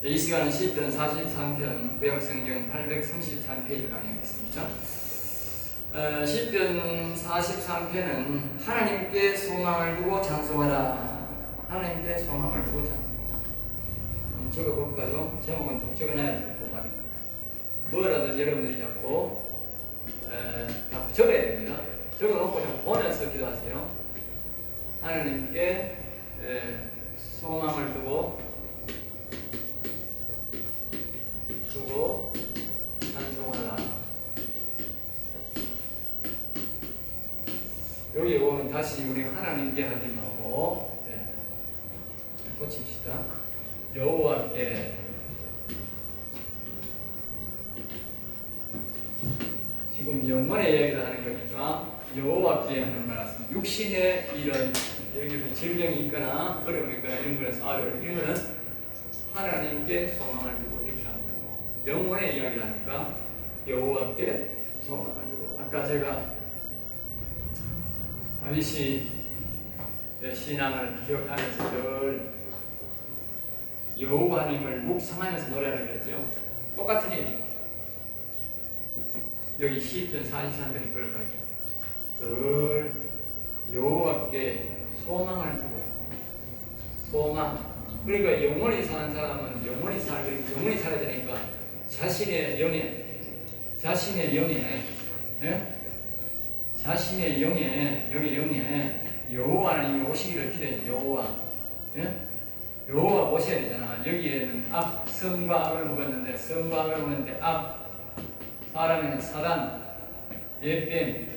이 시간은 시편 43편 구약성경 833페이지를 강의하겠습니다. 시편 43편은 하나님께 소망을 두고 찬송하라. 하나님께 소망을 두고 찬송하라. 적어볼까요? 제목은 적어놔야 될 것 같아요. 뭐라도 여러분들이 자꾸 적어야 됩니다. 적어놓고 좀 보면서 기도하세요. 하나님께 소망을 두고 찬송하라. 여기 오면 다시 우리 하나님께 하지 말고 고칩시다. 여호와께 지금 영혼의 이야기를 하는 거니까 여호와께 하는 말씀. 육신의 이런 여기 질병이 있거나 어려움이 있거나 이런 거에서 이런 거는 하나님께 소망을 두고 이렇게 하는 거고, 영혼의 이야기를 하니까 여호와께 소망을 두고. 아까 제가 다윗이 신앙을 기억하면서 늘 여호와님을 묵상하면서 노래를 했죠. 똑같은 일이 여기 시편 43편이 그걸 가르쳐. 늘 여호와께 소망을 두고. 소망. 그러니까 영원히 사는 사람은 영원히 살아야 되니까 자신의 영에 여기 영에 여호와는 오시기를 기대해. 여호와 오셔야 되잖아. 여기에는 성과 악을 먹었는데, 성과 악을 먹었는데 사람에는 사단, 예뱀.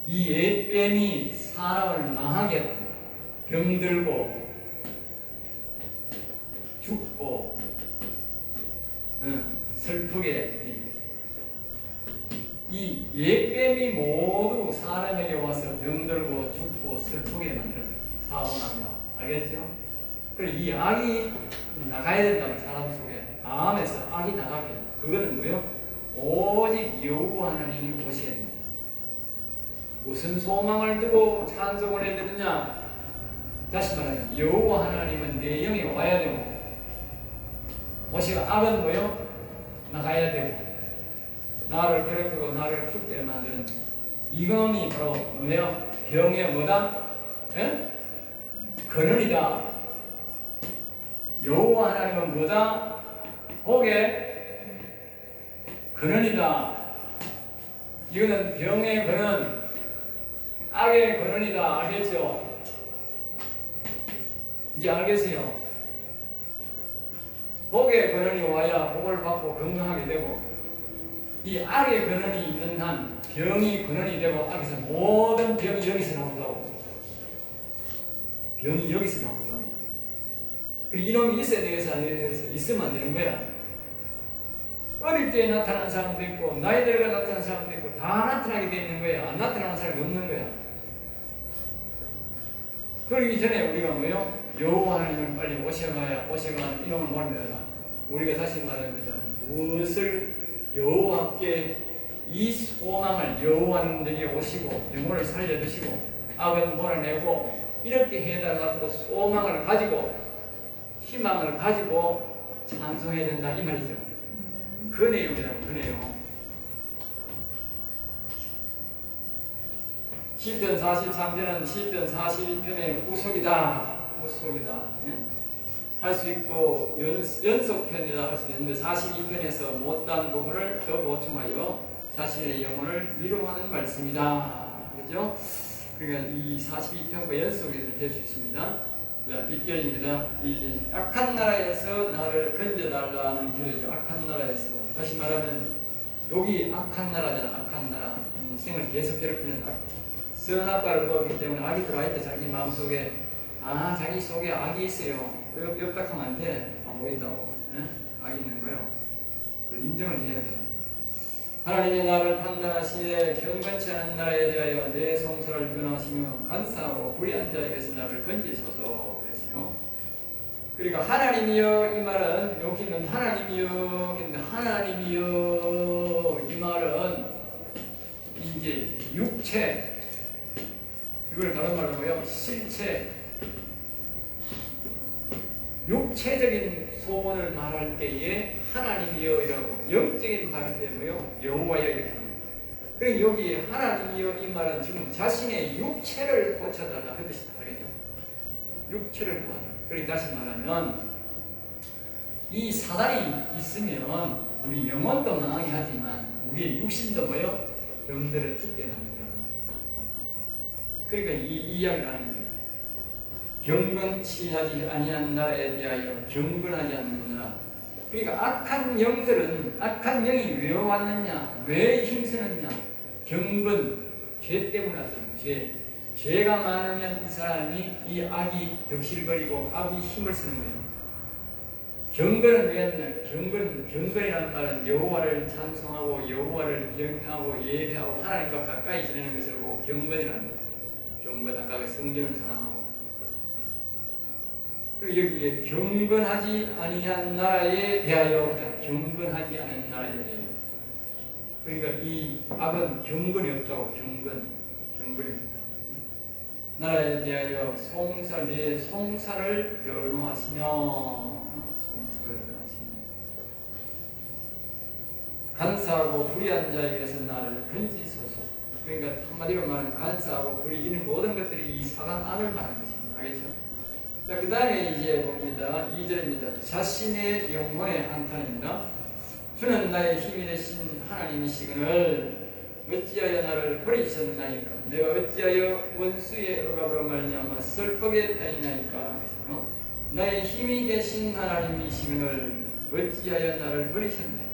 이 예뱀이 사람을 망하게 하고 병들고 죽고 슬프게. 이 예뱀이 모두 사람에게 와서 병들고 죽고 슬프게 만들어요. 사고나며. 알겠죠? 그리고 이 악이 나가야 된다면 사람 속에 마음에서 악이 나가게 된다. 그거는 뭐요? 오직 여호와 하나님이 오셔야 된다. 무슨 소망을 두고 찬송을 해야 되느냐? 다시 말하면 여호와 하나님은 내 영에 와야 되고, 오시가 악은 뭐요? 나가야 되고, 나를 괴롭히고 나를 죽게 만드는 이검이 바로 뭐예요? 병의 뭐다? 근원이다. 여호와 하나님은 뭐다? 복의 근원이다. 이거는 병의 근원, 악의 근원이다. 알겠죠? 이제 알겠어요? 복의 근원이 와야 복을 받고 건강하게 되고, 이 악의 근원이 있는 한 병이 근원이 되고, 악에서 모든 병이 여기서 나온다고. 병이 여기서 나온다고. 그리고 이놈이 있어야 되겠어. 있으면 안 되는 거야. 어릴 때 나타난 사람도 있고, 나이 들어가 나타난 사람도 있고, 다 나타나게 돼 있는 거야. 안 나타나는 사람이 없는 거야. 그러기 전에 우리가 뭐요? 여호와 하나님을 빨리 오셔가야 이놈을 모르면 우리가 다시 말하면 무엇을 여호와께 이 소망을, 여호와는 내게 오시고 영혼을 살려주시고 악은 몰아내고 이렇게 해달라고 소망을 가지고 희망을 가지고 찬송해야 된다 이 말이죠. 그 내용이라고. 그 내용. 시편 43편은 시편 42편의 후속이다. 할 수 있고 연속편이라 할 수 있는데 42편에서 못한 부분을 더 보충하여 자신의 영혼을 위로하는 말씀이다. 그렇죠? 그러니까 이 42편과 연속이 될 수 있습니다. 믿겨집니다. 이 악한 나라에서 나를 건져달라는 기도죠. 악한 나라에서. 다시 말하면 여기 악한 나라잖아. 악한 나라. 인생을 계속 괴롭히는 선악과를 먹기 때문에 악이 들어와 있다. 자기 마음속에. 자기 속에 악이 있어요. 뼈딱하면 안 돼. 안 보인다고. 악이 있는 거예요. 그걸 인정을 해야 돼. 하나님이 나를 판단하시되 경건치 않은 나라에 대하여 내 송사를 변하시며 간사하고 불의한 자에게서 나를 건지소서 그랬어요. 그러니까 하나님이여 이 말은 여기는 하나님이여 이 말은 이제 육체, 이걸 다른 말로 뭐요? 실체, 육체적인 소원을 말할 때에 하나님이여이라고, 영적인 말할 때 뭐요? 여호와여 이렇게 합니다. 그럼 여기 하나님이여 이 말은 지금 자신의 육체를 고쳐달라 그 뜻이다. 알겠죠? 육체를 고쳐달라. 그러니까 다시 말하면 이 사단이 있으면 우리 영혼도 망하게 하지만 우리의 육신도 뭐요? 병들어 죽게 합니다. 그러니까 이 이야기를 하는 거예요. 경건치 하지 아니한 나라에 대하여 경건하지 않는 나라. 그러니까 악한 영들은, 악한 영이 왜 왔느냐, 왜 힘쓰느냐, 경건, 죄 때문에 왔던 죄가 많으면 이 사람이 이 악이 덕실거리고 악이 힘을 쓰는 거예요. 경건은 왜 했냐? 경건이라는 말은 여호와를 찬송하고 여호와를 경외하고 예배하고 하나님과 가까이 지내는 것을 보고 경건이라는 거예요. 경건, 아까 성전을 찬양하고. 그리고 여기에 경건하지 아니한 나라에 대하여, 경건하지 않은 나라에 대하여. 그러니까 이 악은 경건이 없다고. 경건이 없다. 나라에 대하여 송사를 변호하시며, 간사하고 불의한 자에게서 나를 건지소서. 그러니까 한마디로 말하면 간사하고 불의, 이런 모든 것들이 이 사단 악을 말하는 것입니다. 알겠죠? 자, 그 다음에 이제 봅니다. 2절입니다. 자신의 영혼의 한탄입니다. 주는 나의 힘이 되신 하나님이시거늘 어찌하여 나를 버리셨나이까? 내가 어찌하여 원수의 억압으로 말미암아 슬프게 다니나이까? 나의 힘이 되신 하나님이시거늘 어찌하여 나를 버리셨나이까?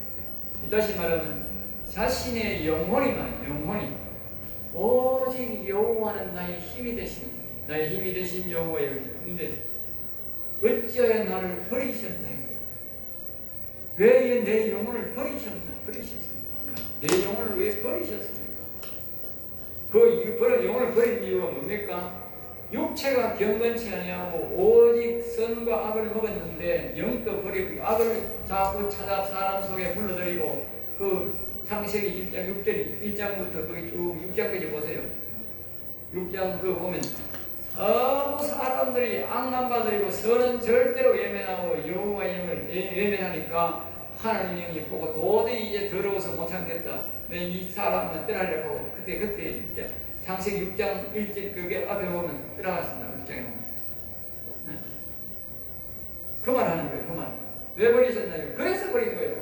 다시 말하면 자신의 영혼이 말이에요. 영혼이 오직 여호와는 나의 힘이 되신 여호와예요. 근데 어찌하여 나를 버리셨나요? 왜 내 영혼을 버리셨습니까? 내 영혼을 왜 버리셨습니까? 그 영혼을 버린 이유가 뭡니까? 육체가 경건치 아니하고 오직 선과 악을 먹었는데 영도 버리고 악을 자꾸 찾아 사람 속에 불러들이고, 그 창세기 1장 1장부터 거기 쭉 6장까지 보세요. 6장 그 보면 너무 사람들이 악남받으리고 선은 절대로 외면하고 여호와의 영을 외면하니까 하나님 영이 보고 도저히 이제 더러워서 못 참겠다. 내 이 사람만 떠나려고 하고 그때 이제 창세기 6장 1절 그게 앞에 보면 들어갔습니다. 6장에 보면. 네? 그 말 하는 거예요. 그 말. 왜 버리셨나요? 그래서 버린 거예요.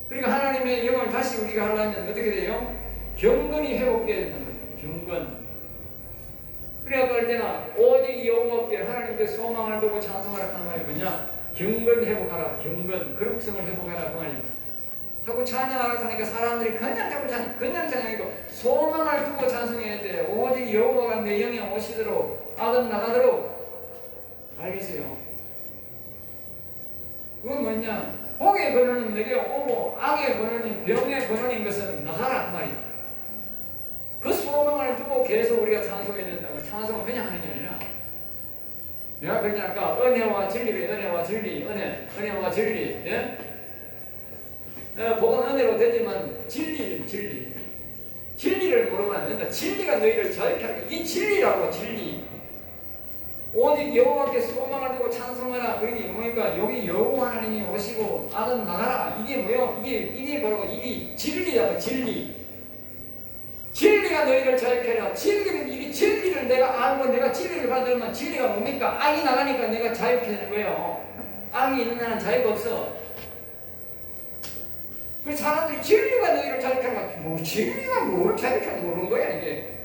그러니까 하나님의 영을 다시 우리가 하려면 어떻게 돼요? 경건이 회복돼야 된다는 거예요. 경건. 그래야 할 때나 오직 여호와께 하나님께 소망을 두고 찬송하라 하는 말이 뭐냐? 경건 회복하라. 경건, 거룩성을 회복하라 그 말이에요. 자꾸 찬양하라 하니까 사람들이 그냥 자꾸 찬양이고 소망을 두고 찬송해야 돼. 오직 여호와가 내 영에 오시도록 악은 나가도록. 알겠어요? 그건 뭐냐? 복의 근원은 내게 오고 악의 근원인 병의 근원인 것은 나가라 그 말이에요. 그 소망을 두고 계속 우리가 찬송해야 된다고. 찬송은 그냥 하는 게 아니라 내가 그냥 아까 은혜와 진리, 은혜와 진리, 예? 복은 은혜로 되지만 진리를 모르면 안 된다. 진리가 너희를 자유케 하는 거야. 이 진리라고. 진리. 오직 여호와께 소망을 두고 찬송하라. 그게 뭐니까 여기 여호와 하나님이 오시고 악은 나가라. 이게 뭐요? 이게 바로 이게 진리라고. 진리가 너희를 자유케 하라. 이게 진리를 내가 알고 내가 진리를 받으면 진리가 뭡니까? 악이 나가니까 내가 자유케 되는 거예요. 악이 있는 나는 자유가 없어. 그 사람들이 진리가 너희를 자유케 하라. 뭐 진리가 뭘 자유케 하는 모르는 거야 이게.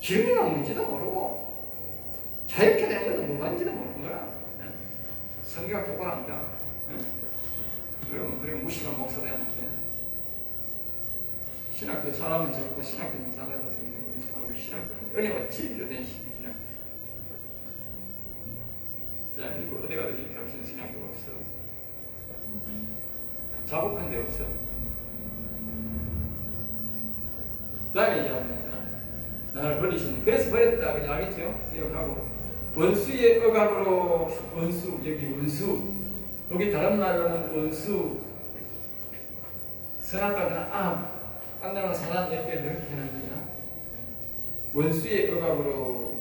진리가 뭔지도 모르고 자유케 되는 것도 뭐가인지도 모르는 거야. 성경 똑바로 합니다. 그럼 무식한 목사 되면 안 돼. 신학교 사람은 적고 신학교는 작아도 우리 신학교는 은혜와 진리로 된 신학. 자, 이거 어디 가도 이렇게 할 수 있는 신학교가 없어. 자복한 데 없어. 그 다음에 이제 나를 버리신, 그래서 버렸다 그냥 알겠죠? 기억하고 원수의 억압으로 여기 다른 말로는 원수, 선악과는 악나라는 사단 옆에 이렇게 하는 거냐? 원수의 억압으로.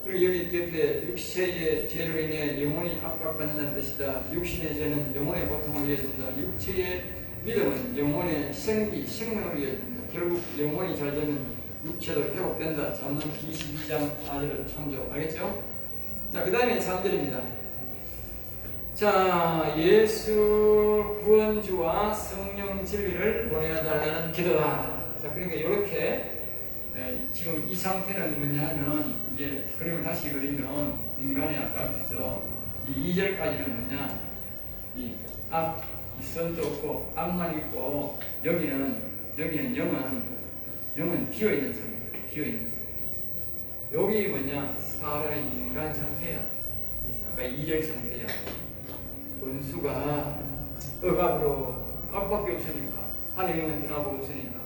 그리고 여기 뒤에 육체의 죄로 인해 영혼이 압박받는다는 뜻이다. 육신의 죄는 영혼의 고통을 이어준다. 육체의 믿음은 영혼의 생명을 이어준다. 결국 영혼이 잘 되면 육체도 회복된다. 잠언 22장 4절을 참조. 알겠죠? 자, 그 다음에 3절입니다. 자, 예수 구원주와 성령 진리를 보내어 달라는 기도다. 자, 그러니까 이렇게 지금 이 상태는 뭐냐 하면 이제 그림을 다시 그리면 인간의 아까부터 이 2절까지는 뭐냐, 이 선도 없고 악만 있고 여기는 영은 비어 있는 상태, 비어 있는 상태. 여기 뭐냐, 사람의 인간 상태야. 아까 2절 상태야. 원수가 억압으로 압박이 없으니까, 하나님은 변화가 없으니까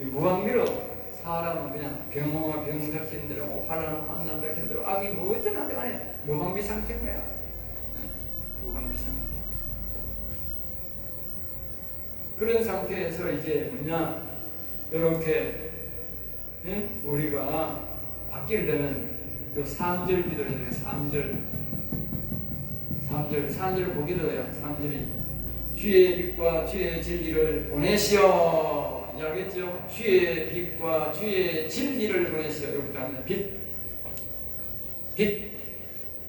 이 무방비로 사람은 그냥 병호와 병삭힌 대로 환난은 환난삭힌 대로 악이 뭐든 하든 간에 무방비 상태인 거야. 무방비 상태. 그런 상태에서 이제 뭐냐, 이렇게 우리가 바뀌게 되면 요 3절 기도를 해요. 3절 보기도요. 3절이 주의 빛과 주의 진리를 보내시오. 알겠죠? 주의 빛과 주의 진리를 보내시오. 여기 보면 빛.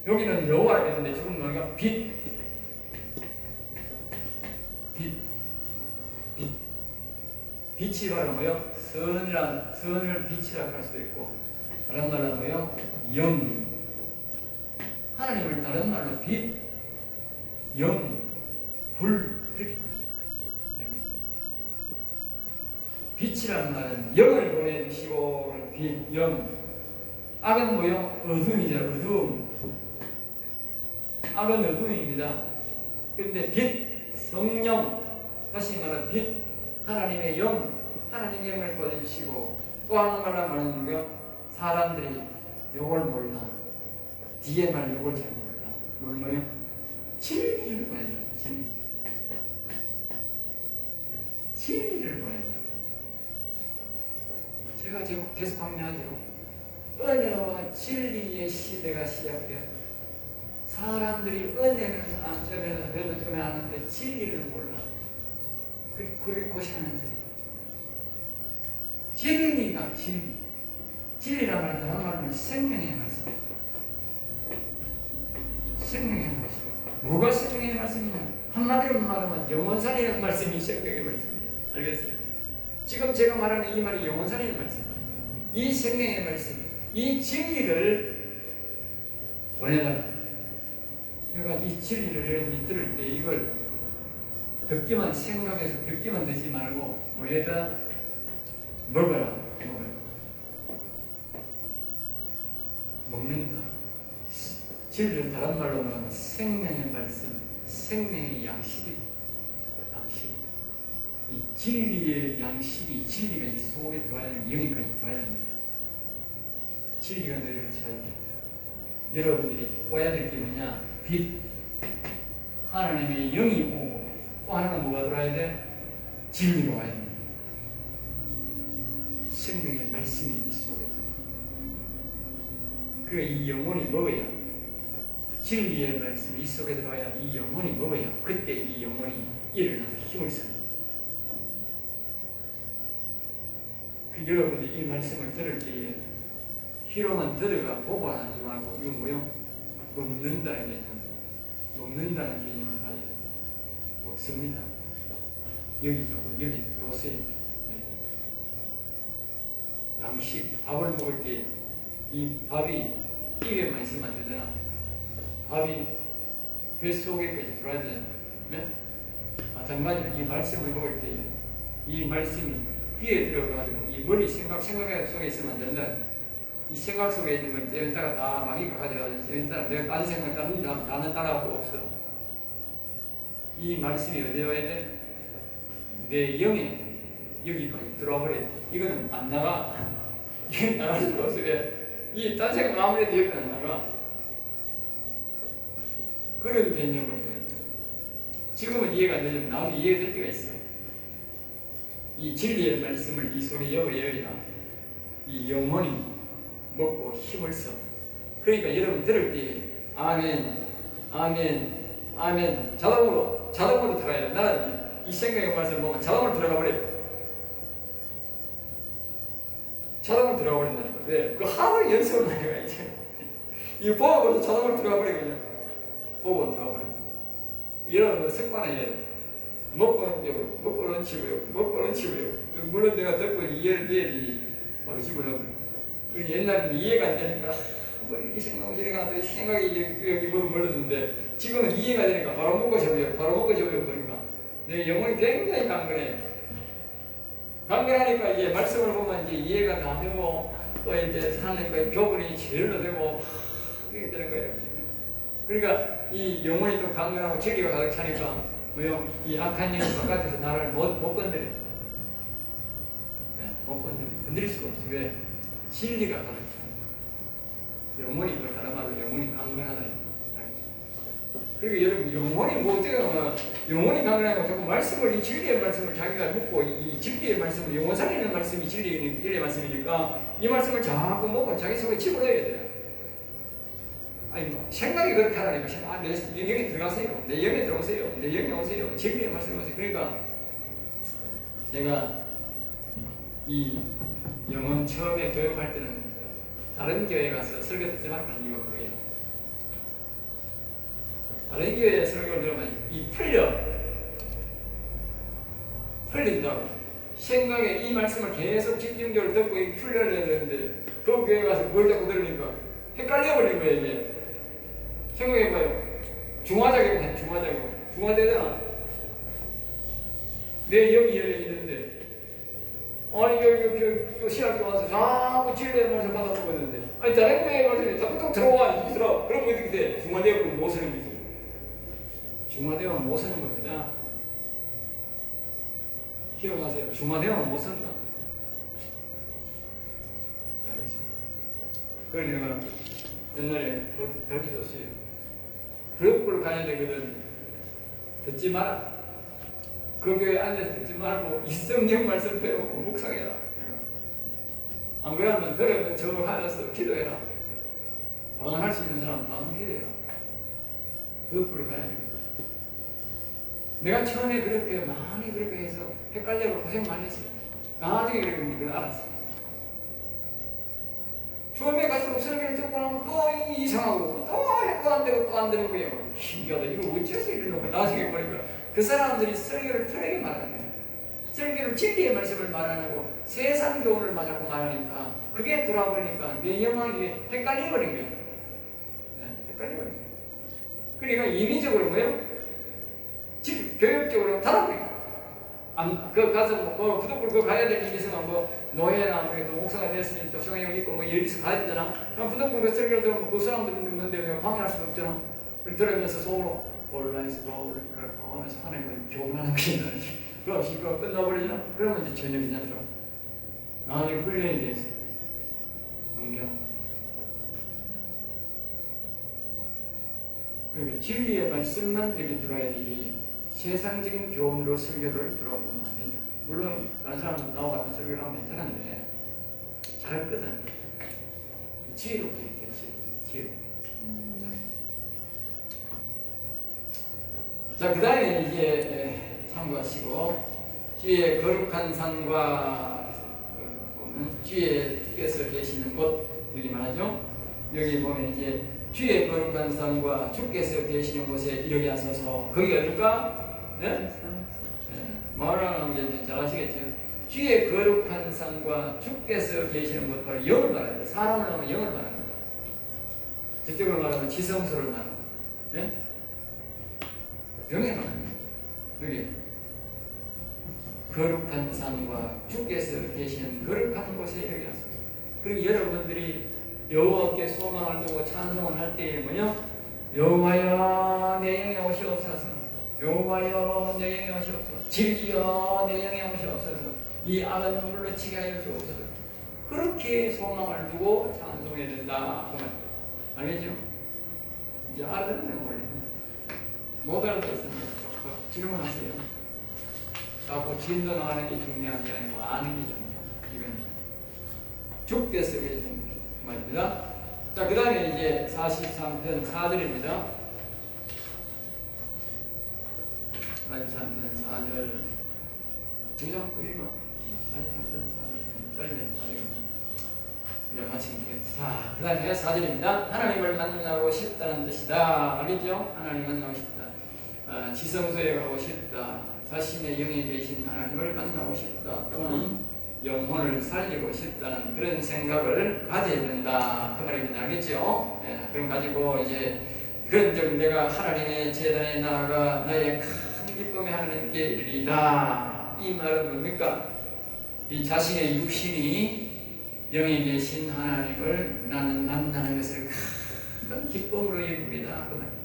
여기는 여호와라 했는데 지금 우리가 빛. 빛이 바로 뭐요? 선을 빛이라고 할 수도 있고, 다른 말로 뭐요? 영. 하나님을 다른 말로 빛, 영, 불, 그렇게 말해요. 빛이라는 말은 영을 보내주시고, 빛, 영. 악은 뭐요? 어둠이죠, 어둠. 악은 어둠입니다. 그런데 빛, 성령, 다시 말하면 빛, 하나님의 영, 하나님의 영을 보내주시고, 또 하는 말은 뭐요? 사람들이 요걸 몰라. 뒤에 말 요걸 잘 몰라. 뭐요? 진리를 보낸다. 진리를 보낸다. 제가 지금 계속 강조하죠. 은혜와 진리의 시대가 시작돼요. 사람들이 은혜는 그래도 좀 아는데 진리를 몰라. 그렇게 고생하는데, 진리가 진리란 말은 다른 말은 생명의 말씀. 생명의 말씀. 뭐가 생명의 말씀이냐? 한마디로 말하면 영원살이라는 말씀이 생명의 말씀이에요. 알겠어요? 지금 제가 말하는 이 말이 영원살이라는 말씀이에요. 이 생명의 말씀, 이 진리를 보내달라. 그러니까 이 진리를 여러분이 들을 때 이걸 듣기만 생각해서 듣기만 듣지 말고 뭐에다 먹어라. 먹는다. 진리를 다른 말로 말하면 생명의 말씀, 생명의 양식이다. 양식. 이 진리의 양식이, 진리가 이 속에 들어와야 되는, 영이까지 들어와야 됩니다. 진리가 너희를 자유케. 여러분들이 와야 될 게 뭐냐? 빛, 하나님의 영이 오고, 또 하나는 뭐가 들어와야 돼? 진리가 와야 됩니다. 생명의 말씀이 이 속에 그 이 영혼이 먹어야, 진리의 말씀이 이 속에 들어와야 이 영혼이 먹어야, 그때 이 영혼이 일어나서 힘을 씁니다. 그 여러분들이 이 말씀을 들을 때에 귀로만 들어가 보고 하지 말고, 이거 뭐요? 먹는다는 개념, 먹는다는 개념을 가져야 돼요. 먹습니다. 여기 들어오세요. 양식, 밥을 먹을 때 이 밥이 입에만 있으면 안 되잖아. 밥이 뱃속에까지 들어와야 되잖아. 네? 마찬가지로 이 말씀을 먹을 때 이 말씀이 귀에 들어가지고 이 머리 생각 속에 있으면 안 된다. 이 생각 속에 있는 건 좀 이따가 다 마귀가 가져가서 좀 이따가 내가 딴 생각 다는 따라하고 없어. 이 말씀이 어디에 와야 돼? 내 영에 여기까지 들어와 버려. 이거는 안 나가. 이건 나갈 수가 없어. 왜? 이 딴 생각 아무래도 여기 안 나가. 그런 개념을 해요. 지금은 이해가 안 되지만 나중에 이해될 때가 있어. 이 진리의 말씀을 이 속에 열어야 이 영혼이 먹고 힘을 써. 그러니까 여러분 들을 때 아멘, 아멘, 아멘 자동으로 들어가야 돼. 나는 이 생각의 말씀을 보면 자동으로 들어가 버려요. 자동으로 들어가 버린다니까. 왜? 그 하루 연습을 많이 해야 이제. 이거 보고서 자동으로 들어가 버리거든요. 보고 들어가 버려. 이런 습관에 먹고는 치고요. 물론 내가 듣고 이해를 해야 되지. 바로 집어넣어. 옛날에는 이해가 안 되니까 이 생각하고 저렇게 하다 생각이 여기 멀었는데 지금은 이해가 되니까 바로 먹고 접어요. 그러니까 내 영혼이 굉장히 강건하니까 이제 말씀을 보면 이제 이해가 다 되고 또 이제 하나님과의 교분이 제일로 되고 그렇게 되는 거예요. 그러니까 이 영혼이 또 강건하고 진리가 가득 차니까 뭐요? 이 악한 영이 바깥에서 나를 못 건드려. 못 건드릴 수가 없어. 왜? 진리가 가득 차. 영혼이 그걸 닮아서 영혼이 강건하다. 그리고 여러분 영혼이 뭐 어떻게 하면 영혼이 강건하고 자꾸 말씀을 이 진리의 말씀을 자기가 묻고 이 진리의 말씀을 영혼 살리는 말씀이 진리의 말씀이니까 이 말씀을 자꾸 먹고 자기 속에 집어넣어야 돼요. 아니 뭐 생각이 그렇게 하라니까 내 영에 들어가세요. 내 영에 들어오세요. 내 영에 오세요. 진리의 말씀을 하세요. 그러니까 제가 이 영혼 처음에 교육할 때는 다른 교회에 가서 설교 듣지 말라는 이유가 그거예요. 다른 교회에 설교를 들으면 틀린다고 생각에 이 말씀을 계속 집중적으로 듣고 훈련을 해야 되는데 그 교회에 가서 뭘 자꾸 들으니까 헷갈려버린 거예요. 이게 생각해봐요. 중화되잖아. 내 영이 열려있는데 아니 여기 신학교 와서 자꾸 진리의 말씀 받아보고 있는데 아니 다른 교회의 말씀이 자꾸 들어와 이들아. 그럼 어떻게 돼? 중화되고 못 쓰는 거지. 중화되면 못 쓰는 겁니다. 기억하세요. 중화되면 못 쓴다. 알겠지? 그걸 내가 옛날에 가르쳐줬어요. 그룹을 가야 되거든. 듣지 마라. 그 교회에 앉아서 듣지 말고 이 성경 말씀 배우고 묵상해라. 안 그러면 들으면 저걸 하면서 기도해라. 방언할 수 있는 사람은 방언 기도해라. 그룹을 가야 돼. 내가 처음에 많이 그렇게 해서 헷갈려고 고생 많이 했어요. 나중에 그걸 알았어. 처음에 가서 설교를 듣고 나면 또 이상하고 또 안 되는 거예요. 신기하다. 이거 어째서 이러는 거야. 나중에 보니까 그 사람들이 설교를 틀리게 말하는 거예요. 설교를 진리의 말씀을 말하고 세상 교훈을 자꾸 말하니까 그게 돌아버리니까 내 영혼이 헷갈려버린 거예요. 헷갈려버린 거예요. 그러니까 임의적으로 뭐예요? 교육적으로 닫아버린 거예요. 가서 부득불 가야 될 일이 있으면 노예나 목사가 됐으니 또 성향이 있고 여기서 가야 되잖아. 그럼 부득불 설교를 들으면 그 사람들은 뭔데 방해할 수가 없잖아. 들으면서 속으로 온라인에서 하면서 하나님은 교훈하는 것이다. 그럼 시끄러워 끝나버리잖아. 그러면 이제 전혀 괜찮더라고. 나중에 훈련이 돼서 넘겨. 그러니까 진리의 말씀만 여기 들어야 되지 세상적인 교훈으로 설교를 들어보면 안 된다. 물론 다른 사람은 나와 같은 설교를 하면 괜찮은데 잘했거든. 지혜롭게 됐지. 지혜롭게. 자, 그 다음에 이제 참고하시고 주의 거룩한 산과 보면 주께서 계시는 곳 여기 말하죠. 여기 보면 이제 주의 거룩한 산과 주께서 계시는 곳에 이르게 하소서. 거기가 어딜까? 네? 말하는 게 잘 아시겠죠? 주의 거룩한 산과 주께서 계시는 곳 바로 영을 말합니다. 사람을 하면 영을 말합니다. 저쪽으로 말하면 지성소를 말합니다. 네? 영에 말합니다. 여기 거룩한 산과 주께서 계시는 거룩한 곳에 이르게 하소서. 그리고 여러분들이 여호와께 소망을 두고 찬송을 할 때에 뭐냐? 여호와여 내 영에 오시옵소서. 여호와여 내 영에 오시옵소서. 진리여 내 영에 오시옵소서. 이 악은 물러치게 하여 주옵소서. 그렇게 소망을 두고 찬송해야 된다. 알겠죠? 이제 알아듣는 원리. 못 알아듣습니다. 질문하세요. 자꾸 진동하는 게 중요한 게 아니고 아는 게 중요해요. 이건 주께서 계신 말입니다. 자, 그 다음에 이제 43편 4절입니다. 43편 4절. 두장 구이가 43편 4절. 짧네, 이제 마치겠습니다. 자, 그 다음에 4절입니다. 하나님을 만나고 싶다는 뜻이다. 알겠죠? 하나님 만나고 싶다. 지성소에 가고 싶다. 자신의 영에 계신 하나님을 만나고 싶다. 또는 영혼을 살리고 싶다는 그런 생각을 가져야 된다. 그 말입니다. 알겠죠? 예, 그럼 가지고 이제 그런 적 내가 하나님의 제단에 나아가 나의 큰 기쁨의 하나님께 이르리다. 이 말은 뭡니까? 이 자신의 육신이 영에 계신 하나님을 나는 만나는 것을 큰 기쁨으로 여깁니다. 그 말입니다.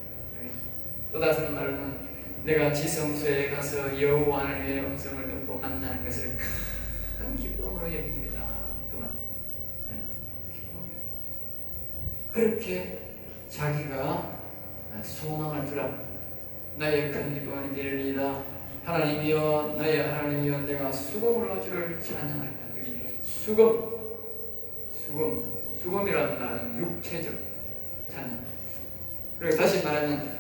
또 다른 말로는 내가 지성소에 가서 여호와 하나님의 음성을 듣고 만나는 것을 큰 기쁨으로 여깁니다. 그 말. 그렇게 자기가 소망을 두라. 나의 큰 기쁨은 이르리이다. 하나님이여, 나의 하나님이여, 내가 수금으로 주를 찬양하리다. 여기 수금이라는 말은 육체적 찬양. 그리고 다시 말하면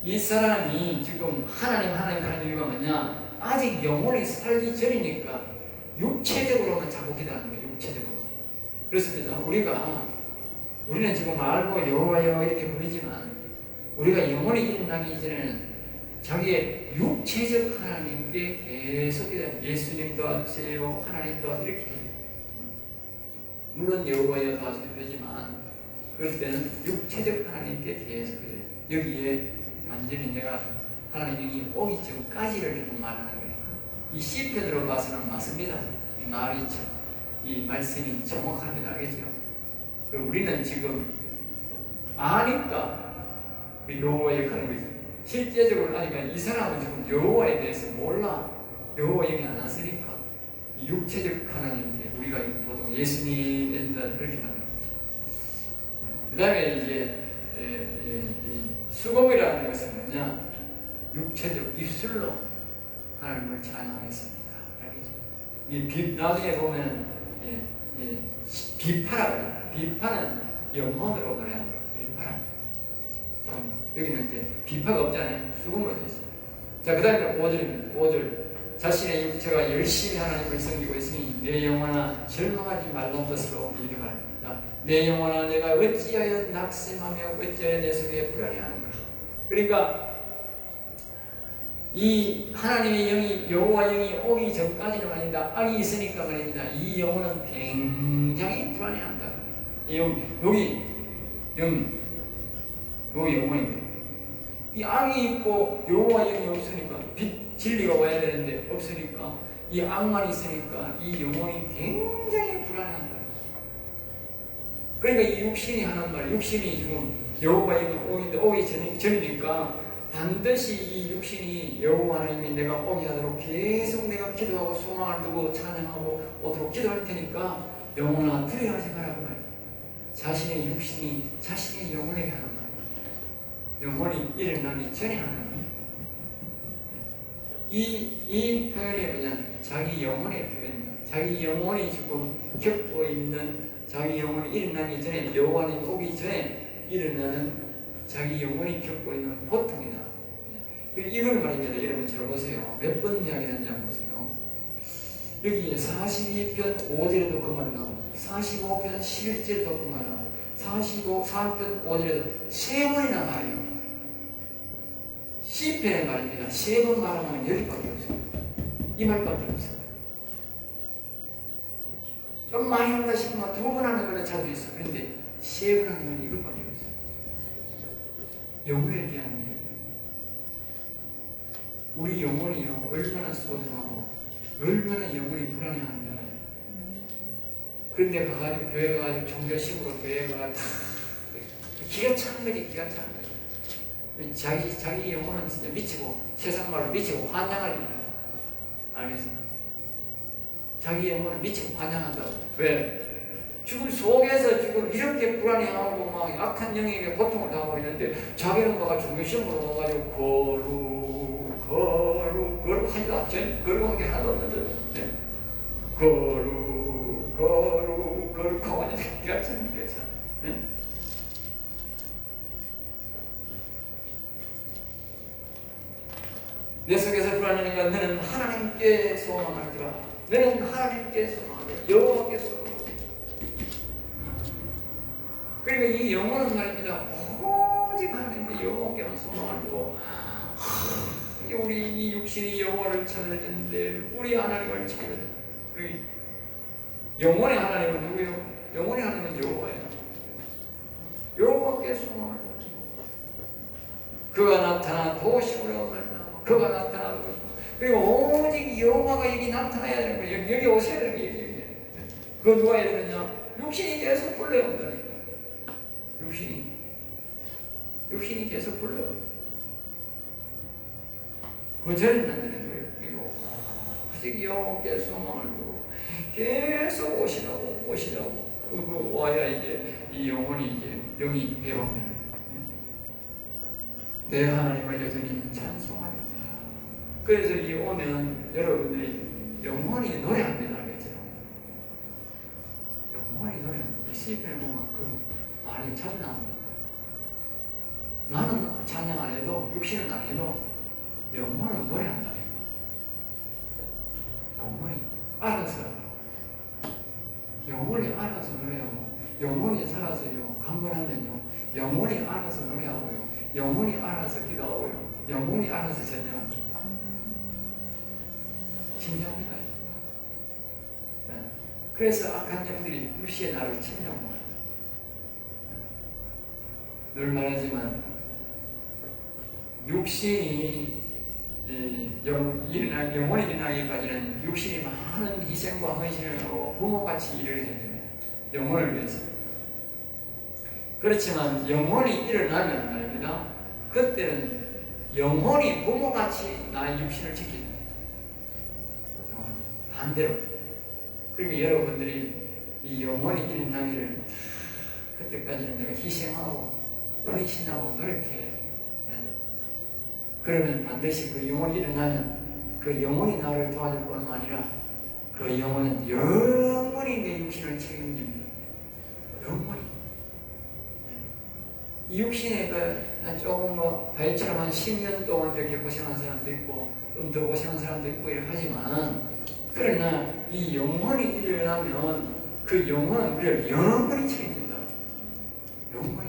이 사람이 지금 하나님 이유가 뭐냐? 아직 영혼이 살기 전이니까 육체적으로만 자꾸 기도하는 거예요. 육체적으로. 그렇습니다. 우리는 지금 알고 여호와여 이렇게 부르지만 우리가 영혼이 일어나기 전에는 자기의 육체적 하나님께 계속 기도해요. 예수님 도와주세요. 하나님 도와주세요. 이렇게 해요. 물론 여호와여 도와주세요 되지만 그럴 때는 육체적 하나님께 계속 기도해요. 여기에 완전히 내가 하나님이 오기 전까지를 지금 말하는 거예요. 이 시편으로 봐서는 맞습니다. 이 말이 이 말씀이 정확합니다. 알겠죠? 그리고 우리는 지금 아니까 여호와의 하는 거지. 실제적으로 아니까 이 사람은 지금 여호와에 대해서 몰라. 여호와 영이 안 왔으니까 이 육체적 하나님께 우리가 보통 예수님 그렇게 하는 거죠. 그 다음에 이제 수금이라는 것은 뭐냐? 육체적 입술로 하나님을 찬양하겠습니다. 알겠죠? 나중에 보면 비파라고 해요. 비파는 영혼으로 노래하는 거예요. 비파라. 여기는 이제 비파가 없잖아요. 수금으로 되어 있어요. 자, 그 다음에 5절입니다. 5절. 자신의 육체가 열심히 하나님을 섬기고 있으니 내 영혼아 절망하지 말란 뜻으로 이렇게 말합니다. 내 영혼아 내가 어찌하여 낙심하며 어찌하여 내 속에 불안해하는가. 그러니까 이 하나님의 영이 여호와 영이 오기 전까지는 말입니다. 악이 있으니까 말입니다. 이 영혼은 굉장히 불안해한다. 여기 영혼입니다. 이 악이 있고 여호와 영이 없으니까 진리가 와야 되는데 없으니까 이 악만 있으니까 이 영혼이 굉장히 불안해한다. 그러니까 이 육신이 하는 말, 육신이 지금 여호와 영이 오기 전이니까 반드시 이 육신이 여호와 하나님이 내가 오게 하도록 계속 내가 기도하고 소망을 두고 찬양하고 오도록 기도할 테니까 영혼아 두려워하지 말라고 말이야. 자신의 육신이 자신의 영혼에게 하는 말. 영혼이 일어나기 전에 하는 말. 이 표현이 뭐냐? 자기 영혼의 표현이다. 자기 영혼이 지금 겪고 있는 자기 영혼이 일어나기 전에 여호와 하나님이 오기 전에 일어나는 자기 영혼이 겪고 있는 고통이다. 이걸 말입니다. 여러분 들어보세요. 몇 번 이야기하는지 한번 보세요. 여기 42편 5절에도 그 말 나오고 45편 11절에도 그 말 나오고 44편 5절에도 세 번이나 말해요. 시편의 말입니다. 세 번 말하면 여기밖에 없어요. 이 말밖에 없어요. 좀 많이 한다 싶으면 두 번 하는 거는 자주 있어. 그런데 세 번 하는 건 이것밖에 없어요. 영혼에 대한 일. 우리 영혼이요 얼마나 소중하고 얼마나 영혼이 불안해하는지 알아요. 그런데 가가지고 교회 가가지고 종교식으로 교회 가가 다 기가 차는 거지. 기가 차는 거지. 자기 영혼은 진짜 미치고 세상 말로 미치고 환장할 일이다. 알겠습니까? 자기 영혼은 미치고 환장한다고. 왜? 지금 속에서 지금 이렇게 불안해하고 막 악한 영에게 고통을 당하고 있는데 자기는 가가 종교식으로 가가지고 거룩 하지도 거룩한 게 하나도 없는데 거룩 하고 기가 차는 기가 차. 네? 내 속에서 불안하는 건 너는 하나님께 소망하리라. 너는 하나님께 소망하리라. 여호와께 소망하리라. 그러니까 이 영혼은 말입니다. 오직 하나님께 여호와께만 소망을 두고 우리 이 육신이 여호와를 찾는데 우리 하나님을 찾는 우리 영혼의 하나님은 누구예요? 영혼의 하나님은 여호와예요. 여호와께 소망을 두고 그가 나타나 도우심으로 말미암아 그가 나타나 도우심. 그리고 오직 여호와가 여기 나타나야 되는 거예요. 여기 오셔야 되는 거예요. 그거 누가 해야 되느냐? 육신이 계속 불러온다니까. 육신이 계속 불러요. 거절은 안 되는 거예요. 그리고 오직 여호와께 소망을 두고 계속 오시라고 그 와야 이제 이 영혼이 이제 영이 회복되는 내 하나님을 여전히 찬송합니다. 그래서 이 오면 여러분들이 영혼이 노래합니다. 그렇죠? 영혼이 노래합니다. 시편에 보면 그 말이 자주 나옵니다. 나는 찬양 안 해도 육신은 안 해도 영혼은 노래한다. 영혼이 알아서 노래하고 영혼이 살아서요 강건하면요 영혼이 알아서 노래하고요 영혼이 알아서 기도하고요 영혼이 알아서 전쟁합니다. 신기합니다. 네. 그래서 악한 영들이 불시에 나를 침략합니다. 늘 말하지만 육신이 영혼이 일어나기까지는 육신이 많은 희생과 헌신을 하고 부모같이 일을 해야 됩니다. 영혼을 위해서. 그렇지만 영혼이 일어나면 말입니다. 그때는 영혼이 부모같이 나의 육신을 지킵니다. 반대로. 그러니까 여러분들이 이 영혼이 일어나기를 그때까지는 내가 희생하고 헌신하고 노력해야 돼. 그러면 반드시 그 영혼이 일어나면 그 영혼이 나를 도와줄 뿐만 아니라 그 영혼은 영원히 내 육신을 책임집니다. 영원히. 이 육신에 조금 다이처럼 한 10년 동안 이렇게 고생한 사람도 있고 좀 더 고생한 사람도 있고 이렇게 하지만 그러나 이 영혼이 일어나면 그 영혼은 우리를 영원히 책임진다. 영원히.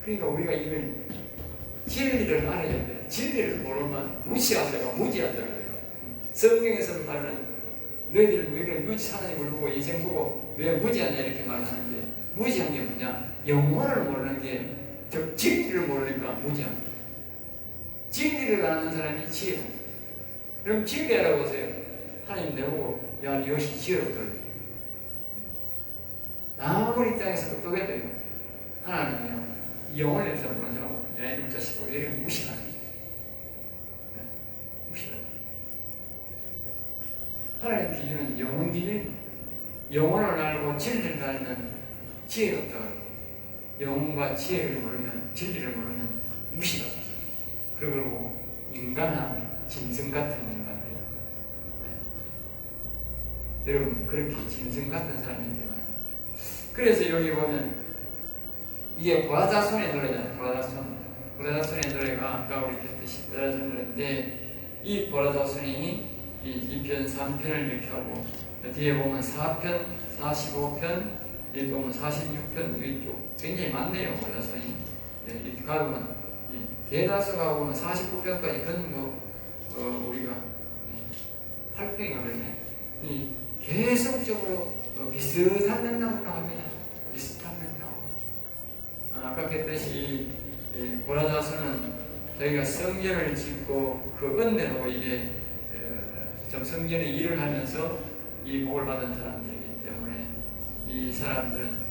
그러니까 우리가 이걸 진리를 알아야 돼. 진리를 모르면 무지하다가 무지하다가 성경에서 말하는 너희들은 왜 그래 무지 하나님을 보고 인생 보고 왜 무지하냐 이렇게 말하는데 무지한 게 뭐냐? 영혼을 모르는 게 즉 진리를 모르니까 무지한 거예요. 진리를 아는 사람이 지혜로. 그럼 진리 알아보세요. 하나님 내보고 야 니 역시 지혜롭더라. 아무리 땅에서 똑똑해도요 하나님이요 영혼을 내서 보는 사람 야 이놈 자식아 왜 이렇게 무시하냐. 무시하냐. 하나님 기준은 영혼 기준. 영혼을 알고 진리를 알면 지혜롭다. 영혼과 지혜를 모르면 진리를 모르면 무시다. 그리고 인간은 짐승 같은 인간이에요. 여러분 그렇게 짐승 같은 사람인데 그래서 여기 보면 이게 보라자손의 노래잖아요. 보라자손의 노래가 아까 우리 했듯이 보라자손 노래인데 이 보라자손이 이 2편, 3편을 이렇게 하고 뒤에 보면 4편, 45편 여기 보면 46편 위쪽 굉장히 많네요. 보라자손이 이렇게 가보면 대다수가 보면 49편까지 그건 우리가 8편인가 그러네. 계속적으로 비슷한 맥락으로 합니다. 비슷한 맥락. 아까 했듯이 보라자손은 저희가 성전을 짓고 그 은혜로 이게 좀 성전의 일을 하면서 이 복을 받은 사람들이기 때문에 이 사람들은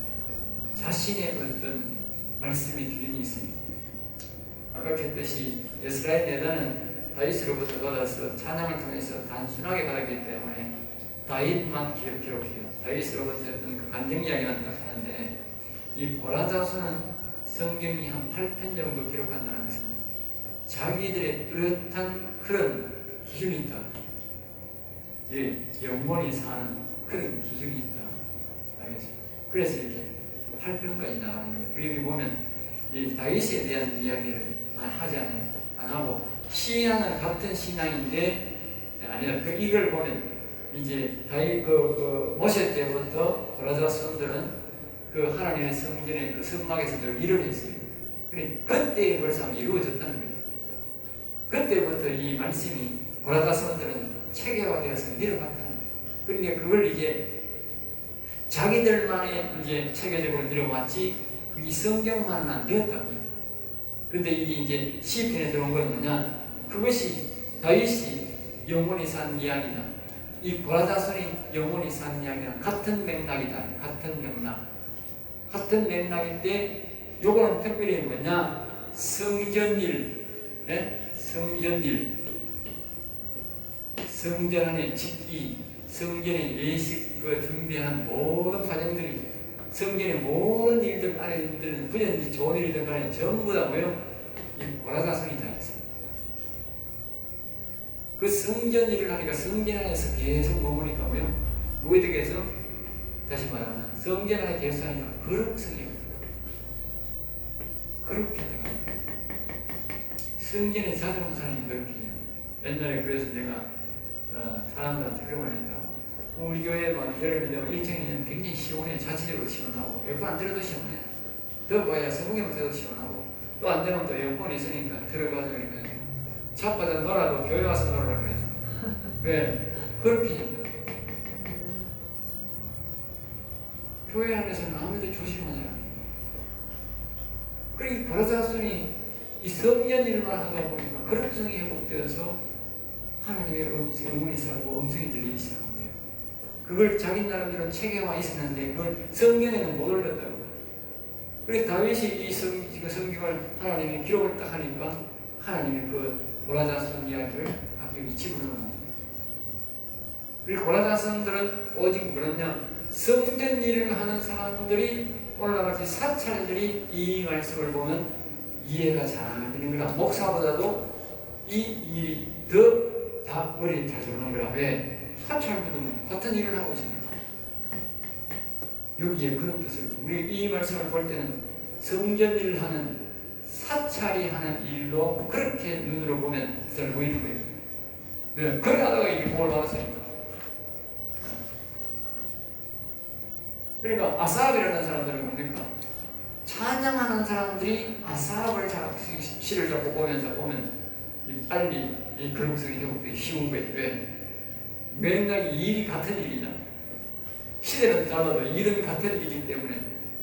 자신의 어떤 말씀의 기준이 있습니다. 아까 했듯이 이스라엘 내단은 다윗으로부터 받아서 찬양을 통해서 단순하게 받았기 때문에 다윗만 기록해요. 다윗으로부터 했던 그 간증 이야기만 딱 하는데 이 보라자손은 성경이 한 8편 정도 기록한다는 것은 자기들의 뚜렷한 그런 기준이 있다. 영원히 사는 그런 기준이 있다. 알겠죠? 그래서 이렇게 8편까지 나오는 거예요. 그리고 여기 보면 이 다윗에 대한 이야기를 하지 않아요. 안 하고 신앙은 같은 신앙인데 아니라 이걸 보면 이제 다윗 모세 때부터 고라자 son들은 그 하나님의 성전의 그 성막에서 늘 일을 했어요. 그때 벌써 이루어졌다는 거예요. 그때부터 이 말씀이 고라자 son들은 체계화되어서 내려갔다는 거예요. 그러니까 그걸 이제 자기들만의 이제 체계적으로 내려왔지 이 성경만은 안 되었다고. 근데 이게 이제 시편에 들어온 건 뭐냐? 그것이 다윗이 영원히 산 이야기나 이 고라자손이 영원히 산 이야기나 같은 맥락이다. 같은 맥락인데 요거는 특별히 뭐냐? 성전일, 네? 성전 안에 짓기, 성전의 예식 준비하는 모든 과정들이 성전의 모든 일들 안에 있는 부전이 좋은 일들 간에 전부 다 뭐요? 이 고라자손이 다 했습니다. 그 성전 일을 하니까 성전 안에서 계속 머무니까 뭐요? 어떻게 해서 다시 말하면 성전 안에 계속 하니까 거룩성이에요. 그렇게 들어갑니다. 성전에 자주 오는 사람이 그렇게 해요. 옛날에 그래서 내가 사람들한테 그런 말 했다고. 우리 교회만 예를 들면 1층에는 굉장히 시원해. 자체적으로 시원하고 에어컨 안 들어도 시원해. 더 봐야 성경만 들어도 시원하고 또 안 되면 또 에어컨이 있으니까 들어가서 그러니까 자빠져 놀아도 교회 와서 놀으라 그래서 왜? 그렇게 해요. 교회 안에서는 아무도 조심하지 않아요. 그러니까 고라자손이 이 성전 일만 하다 보니까 거룩성이 회복되어서 하나님의 음성이 살고 음성이 들리기 시작한 거예요. 그걸 자기 나름대로 체계화 있었는데 그걸 성경에는 못 올렸다고. 그래서 다윗이 이 성경을 하나님의 기록을 딱 하니까 하나님의 그 고라자손 이야기를 여기 집어넣는 거예요. 그리고 고라자손들은 오직 뭐냐? 성전 일을 하는 사람들이 오늘과 같이 사찰들이 이 말씀을 보면 이해가 잘 되는 거라. 목사보다도 이 일이 더 다 머리에 잘 들어오는 거라. 왜? 사찰들은 같은 일을 하고 있으니까. 여기에 그런 뜻을 우리 이 말씀을 볼 때는 성전 일을 하는 사찰이 하는 일로 그렇게 눈으로 보면 잘 보이는 거예요. 왜? 그래 하다가 이게 복을 받았으니까. 그러니까 아사압이라는 사람들은 뭡니까? 찬양하는 사람들이 아사압을 시를 잡고 보면 빨리 이 거룩성이 회복되기 쉬운 거예요. 왜? 맥락이 일이 같은 일이다. 시대는 달라도 일은 같은 일이기 때문에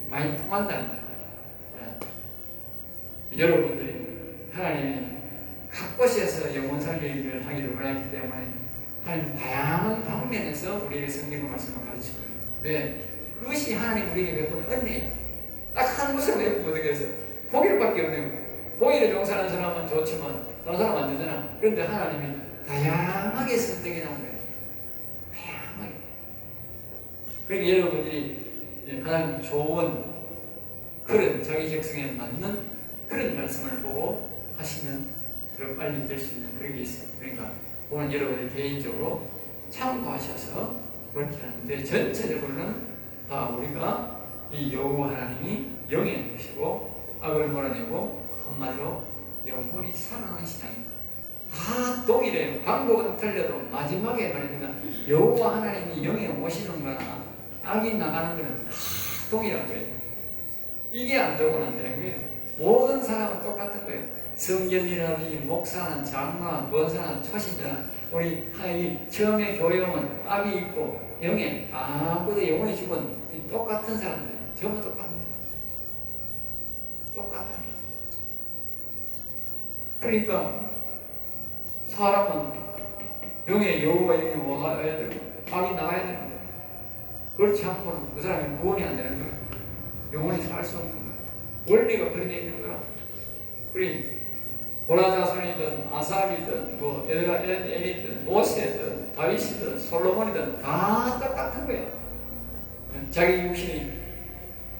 많이 통한다는 거예요. 여러분들이 하나님이 각 곳에서 영혼 살리기를 하기를 원하기 때문에 하나님 다양한 방면에서 우리에게 성경의 말씀을 가르치고 있어요. 왜? 그것이 하나님 우리에게 베푸는 은혜예요. 딱 한 것을 외우고 어떻게 해서 고기를밖에 없는 거예요. 고기를 종사하는 사람은 좋지만 다른 사람 안 되잖아. 그런데 하나님이 다양하게 선택해 놓은 거예요. 다양하게. 그러니까 여러분들이 가장 좋은 그런 자기 적성에 맞는 그런 말씀을 보고 하시면 더 빨리 될 수 있는 그런 게 있어요. 그러니까 오늘 여러분이 개인적으로 참고하셔서 그렇게 하는데 전체적으로는 다 우리가 이 여호와 하나님이 영의 것이고 악을 몰아내고 한말로 영혼이 살아나는 신앙입니다. 다 동일해요. 방법은 틀려도 마지막에 말입니다. 여호와 하나님이 영에 오시는 거나 악이 나가는 거는 다 동일한 거예요. 이게 안 되고는 안 되는 거예요. 모든 사람은 똑같은 거예요. 성전이라든지 목사는 장로나 권사나 초신자나 우리 처음에 교회오면 악이 있고 영에 아무도 영혼이 죽은 똑같은 사람들이에요. 전부 똑같은 사람. 똑같아요. 그러니까 사람은 영의 여호와 영이 와야 되고 악이 나가야 되는 거예요. 그렇지 않고는 그 사람이 구원이 안 되는 거예요. 영혼이 살 수 없는 거예요. 원리가 그렇게 되어 있는 거야. 그래 고라자손이든 아삽이든 뭐 엘이든 모세든 다윗이든 솔로몬이든 다 똑같은 거예요. 자기 육신이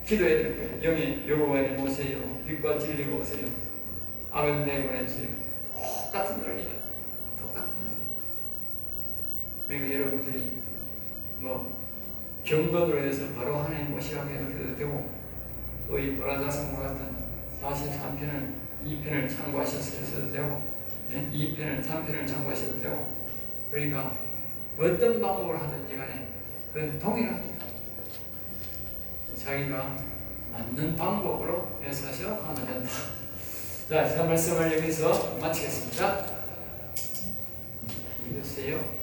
기도해야 될 거예요. 영의 여호와의 모세요. 빛과 진리가 오세요. 악은 내보내주세요. 똑같은 논리야. 똑같은 논리. 그러니까 여러분들이 뭐 경건으로 해서 바로 하나님 모시라고 해도 되고 또 이 보라자성과 같은 43편을 2편을 참고하셔도 되고 2편을 3편을 참고하셔도 되고 그러니까 어떤 방법을 하든지 간에 그건 동일합니다. 자기가 맞는 방법으로 해서 하면 된다. 자, 그 말씀을 여기서 마치겠습니다. 읽으세요.